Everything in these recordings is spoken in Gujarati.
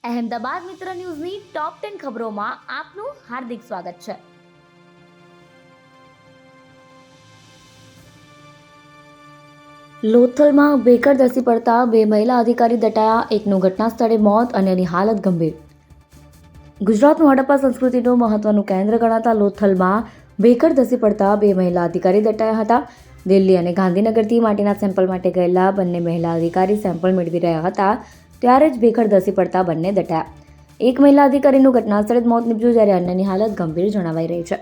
અહેમદાબાદ મિત્ર ન્યૂઝની ટોપ 10 ખબરોમાં આપનું હાર્દિક સ્વાગત છે. લોથલમાં ભેખડ ધસી પડતા 2 મહિલા અધિકારી દટાયા, એકનું ઘટના સ્થળે મોત, અન્યની હાલત ગંભીર. ગુજરાતનું હડપ્પા સંસ્કૃતિનું મહત્વનું કેન્દ્ર ગણાતા લોથલમાં ભેખડ ધસી પડતા 2 મહિલા અધિકારી દટાયા હતા. દિલ્હી અને ગાંધીનગરથી માટીના સેમ્પલ માટે ગયેલા બંને મહિલા અધિકારી સેમ્પલ મેળવી રહ્યા હતા ત્યારે જ ભેખડ ધસી પડતા બંને દટાયા. એક મહિલા અધિકારીનું ઘટના સ્થળે જ મોત નીપજ્યું, જ્યારે અન્યની હાલત ગંભીર જણાવાઈ રહી છે.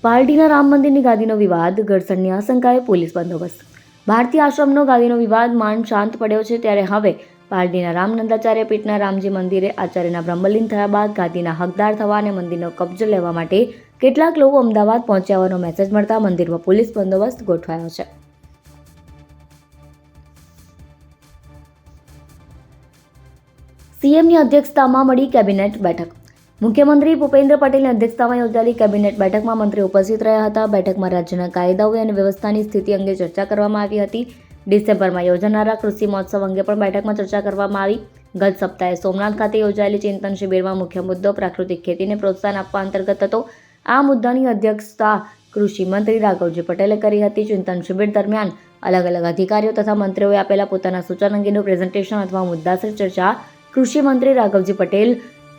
પાલડીના રામ મંદિરની ગાદીનો વિવાદ, ઘર્ષણની આશંકાએ પોલીસ બંદોબસ્ત. ભારતીય આશ્રમનો ગાદીનો વિવાદ માંડ શાંત પડ્યો છે, ત્યારે હવે પાલડીના રામનંદાચાર્ય પીઠના રામજી મંદિરે આચાર્યના બ્રહ્મલીન થયા બાદ ગાદીના હકદાર થવા અને મંદિરનો કબજો લેવા માટે કેટલાક લોકો અમદાવાદ પહોંચ્યા હોવાનો મેસેજ મળતા મંદિરમાં પોલીસ બંદોબસ્ત ગોઠવાયો છે. સીએમની અધ્યક્ષતામાં મળી કેબિનેટ બેઠક. મુખ્યમંત્રી ભૂપેન્દ્ર પટેલની અધ્યક્ષતામાં યોજાયેલી કેબિનેટ બેઠકમાં મંત્રીઓ ઉપસ્થિત રહ્યા હતા. બેઠકમાં રાજ્યના કાયદાઓ અને વ્યવસ્થાની સ્થિતિ અંગે ચર્ચા કરવામાં આવી હતી. ડિસેમ્બરમાં યોજાનારા કૃષિ મહોત્સવ અંગે પણ બેઠકમાં ચર્ચા કરવામાં આવી. ગત સપ્તાહે સોમનાથ ખાતે યોજાયેલી ચિંતન શિબિરમાં મુખ્ય મુદ્દો પ્રાકૃતિક ખેતીને પ્રોત્સાહન આપવા અંતર્ગત હતો. આ મુદ્દાની અધ્યક્ષતા કૃષિ મંત્રી રાઘવજી પટેલે કરી હતી. ચિંતન શિબિર દરમિયાન અલગ અલગ અધિકારીઓ તથા મંત્રીઓએ આપેલા પોતાના સૂચન અંગેનું પ્રેઝન્ટેશન અથવા મુદ્દાસર ચર્ચા કૃષિ મંત્રી રાઘવજી પટેલ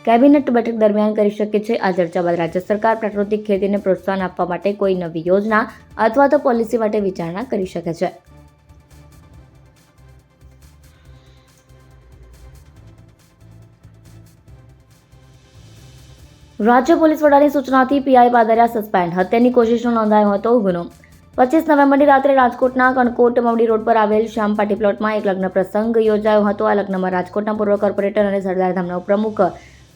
કેબિનેટ બેઠક દરમિયાન કરી શકે છે. આ ચર્ચા બાદ રાજ્ય સરકાર પ્રાકૃતિક ખેતીને પ્રોત્સાહન આપવા માટે કોઈ નવી યોજના અથવા તો પોલિસી માટે વિચારણા કરી શકે છે. રાજ્ય પોલીસ વડાની સૂચનાથી પીઆઈ પાદરિયા સસ્પેન્ડ, હત્યાની કોશિશનો નોંધાયો હતો ગુનો. 25 નવેમ્બરની રાત્રે રાજકોટના કણકોટ મવડી રોડ પર આવેલ શ્યામ પાટી પ્લોટમાં એક લગ્ન પ્રસંગ યોજાયો હતો. આ લગ્નમાં રાજકોટના પૂર્વ કોર્પોરેટર અને સરદારધામના પ્રમુખ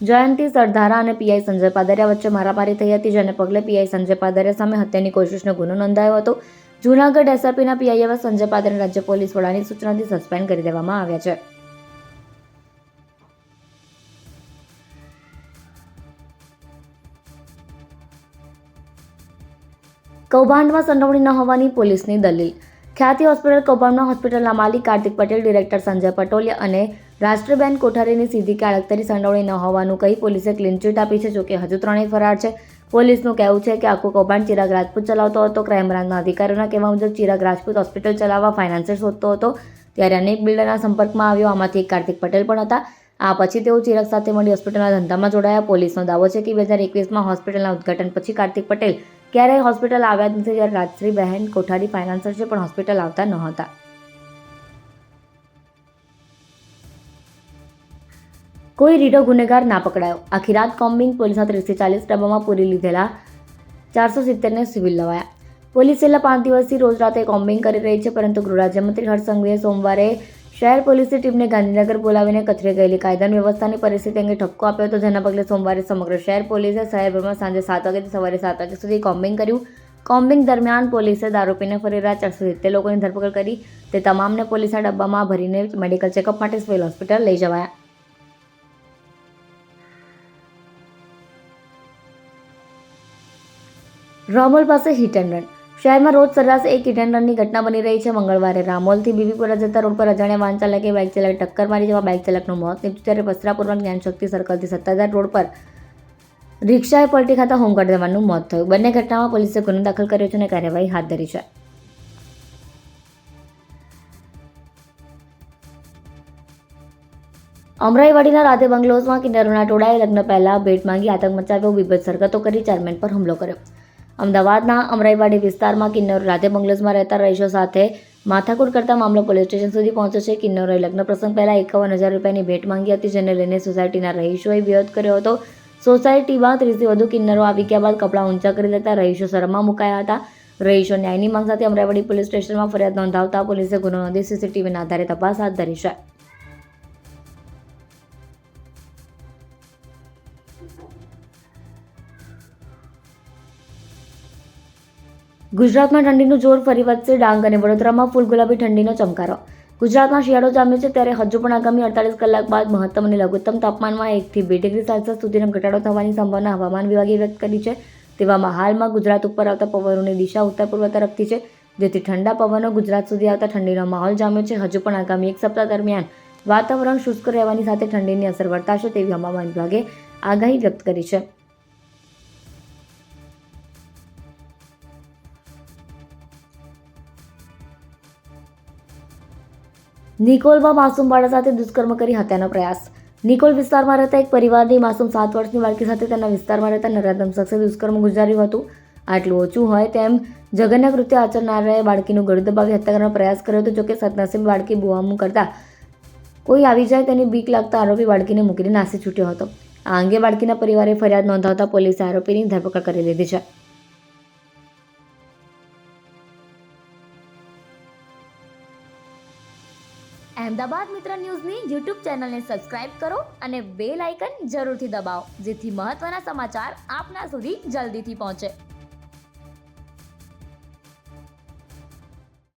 જયંતિ સરદારા અને પીઆઈ સંજય પાદરિયા વચ્ચે મારામારી થઈ હતી, જેને પગલે પીઆઈ સંજય પાદરિયા સામે હત્યાની કોશિશનો ગુનો નોંધાયો હતો. જૂનાગઢ એસઆરપીના પીઆઈ એવા સંજય પાદરિયાને રાજ્ય પોલીસ વડાની સૂચનાથી સસ્પેન્ડ કરી દેવામાં આવ્યા છે. કૌભાંડમાં સંડોવણી ન હોવાની પોલીસની દલીલ. ખ્યાતિ હોસ્પિટલ કૌભાંડમાં હોસ્પિટલના માલિક કાર્તિક પટેલ, ડિરેક્ટર સંજય પટોલિયા અને રાષ્ટ્રબેન કોઠારીની સીધી કે આડકતરી સંડોવણી ન હોવાનું કહી પોલીસે ક્લીન ચીટ આપી છે. જોકે હજુ ત્રણેય ફરાર છે. પોલીસનું કહેવું છે કે આખું કૌભાંડ ચિરાગ રાજપૂત ચલાવતો હતો. ક્રાઇમ બ્રાન્ચના અધિકારીઓના કહેવા મુજબ ચિરાગ રાજપૂત હોસ્પિટલ ચલાવવા ફાઇનાન્સર શોધતો હતો ત્યારે અનેક બિલ્ડરના સંપર્કમાં આવ્યો. આમાંથી એક કાર્તિક પટેલ પણ હતા. આ પછી તેઓ ચિરાગ સાથે મળી હોસ્પિટલના ધંધામાં જોડાયા. પોલીસનો દાવો છે કે 2021માં હોસ્પિટલના ઉદ્ઘાટન પછી કાર્તિક પટેલ ક્યારેય હોસ્પિટલ આવ્યા જ નથી, જ્યારે રાજશ્રી બહેન કોઠારી ફાઇનાન્સર છે પણ હોસ્પિટલ આવતા નહોતા. કોઈ રીઢો ગુનેગાર ના પકડાયો. આખી રાત કોમ્બિંગ, પોલીસના 30 થી 40 ડબ્બામાં પૂરી લીધેલા 470ને સિવિલ લવાયા. પોલીસ છેલ્લા 5 દિવસથી રોજ રાતે કોમ્બિંગ કરી રહી છે, પરંતુ ગૃહ રાજ્યમંત્રી હર્ષ સંઘવીએ સોમવારે શહેર પોલીસની ટીમને ગાંધીનગર બોલાવીને કથળી ગયેલી કાયદાની વ્યવસ્થાની પરિસ્થિતિ અંગે ઠપકો આપ્યો હતો, જેના પગલે સોમવારે સમગ્ર શહેર પોલીસે શહેરભરમાં સાંજે 7 વાગ્યાથી સવારે 7 વાગ્યા સુધી કોમ્બિંગ કર્યું. કોમ્બિંગ દરમિયાન પોલીસે દારૂ પીને ફરી રહ્યા 470 લોકોની ધરપકડ કરી. તે તમામને પોલીસના ડબ્બામાં ભરીને મેડિકલ ચેકઅપ માટે સિવિલ હોસ્પિટલ લઈ જવાયા. રામોલ પાસે હિટ એન્ડ રન. શહેરમાં રોજ સરેરાશ એક હિટ એન્ડ રનની ઘટના બની રહી છે. મંગળવારે રામોલથી બીબીપુરા જતા રોડ પર અજાણ્યા વાહન ચાલકે બાઇક ચાલક ટક્કર મારી જવા બાઇક ચાલકનું મોત નીપજ્યું, ત્યારે વસ્ત્રાપુરમાં જ્ઞાનશક્તિ સર્કલથી સત્તાધાર રોડ પર રિક્ષાએ પલટી ખાતા હોમગાર્ડ જવાનનું મોત થયું. બંને ઘટનામાં પોલીસે ગુનો દાખલ કર્યો છે અને કાર્યવાહી હાથ ધરી છે. અમરાઈવાડીના રાધે બંગલોઝમાં કિન્નરોના ટોળાએ લગ્ન પહેલા ભેટ માંગી આતંક મચાવ્યો, બીભત્સ હરકતો કરી ચેરમેન પર હુમલો કર્યો. અમદાવાદના અમરાઈવાડી વિસ્તારમાં કિન્નરો રાધે બંગલોઝમાં રહેતા રહીશો સાથે માથાકૂટ કરતા મામલો પોલીસ સ્ટેશન સુધી પહોંચ્યો છે. કિન્નરોએ લગ્ન પ્રસંગ પહેલા 51,000 રૂપિયાની ભેટ માંગી હતી, જેને લઈને સોસાયટીના રહીશોએ વિરોધ કર્યો હતો. સોસાયટીમાં 30થી વધુ કિન્નરો આવી ગયા બાદ કપડાં ઊંચા કરી લેતા રહીશો શરમમાં મુકાયા હતા. રહીશો ન્યાયની માંગ સાથે અમરાઈવાડી પોલીસ સ્ટેશનમાં ફરિયાદ નોંધાવતા પોલીસે ગુનો નોંધી સીસીટીવીના આધારે તપાસ હાથ ધરી છે. ગુજરાતમાં ઠંડીનું જોર ફરી વધશે. ડાંગ અને વડોદરામાં ફૂલ ગુલાબી ઠંડીનો ચમકારો. ગુજરાતમાં શિયાળો જામ્યો છે, ત્યારે હજુ પણ આગામી 48 કલાક બાદ મહત્તમ અને લઘુત્તમ તાપમાનમાં 1 થી 2 ડિગ્રી સેલ્સિયસ સુધીનો ઘટાડો થવાની સંભાવના હવામાન વિભાગે વ્યક્ત કરી છે. તેવામાં હાલમાં ગુજરાત ઉપર આવતા પવનોની દિશા ઉત્તર પૂર્વ તરફથી છે. જેથી ઠંડા પવનો ગુજરાત સુધી આવતા ઠંડીનો માહોલ જામ્યો છે. હજુ પણ આગામી એક સપ્તાહ દરમિયાન વાતાવરણ શુષ્ક રહેવાની સાથે ઠંડીની અસર વર્તાશે તેવી હવામાન વિભાગે આગાહી વ્યક્ત કરી છે. નિકોલમાં માસૂમ બાળક સાથે દુષ્કર્મ કરી હત્યાનો પ્રયાસ. નિકોલ વિસ્તારમાં રહેતા એક પરિવારની માસૂમ 7 વર્ષની બાળકી સાથે તેના વિસ્તારમાં રહેતા નરાધમ શખ્સે દુષ્કર્મ ગુજાર્યું હતું. આટલું ઓછું હોય તેમ જઘન્ય કૃત્ય આચરનારાએ બાળકીનું ગળું દબાવી હત્યા કરવાનો પ્રયાસ કર્યો હતો. જોકે સદનસીબે બાળકી બૂમાબૂમ કરતા કોઈ આવી જાય તેની બીક લાગતા આરોપી બાળકીને મૂકીને નાસી છૂટ્યો હતો. આ અંગે બાળકીના પરિવારે ફરિયાદ નોંધાવતા પોલીસે આરોપીની ધરપકડ કરી લીધી છે. અહેમદાબાદ મિત્ર ન્યૂઝની યુટ્યુબ ચેનલને સબસ્ક્રાઇબ કરો અને બેલ આઇકન જરૂરથી દબાવો, જેથી મહત્ત્વના સમાચાર આપના સુધી જલ્દીથી પહોંચે.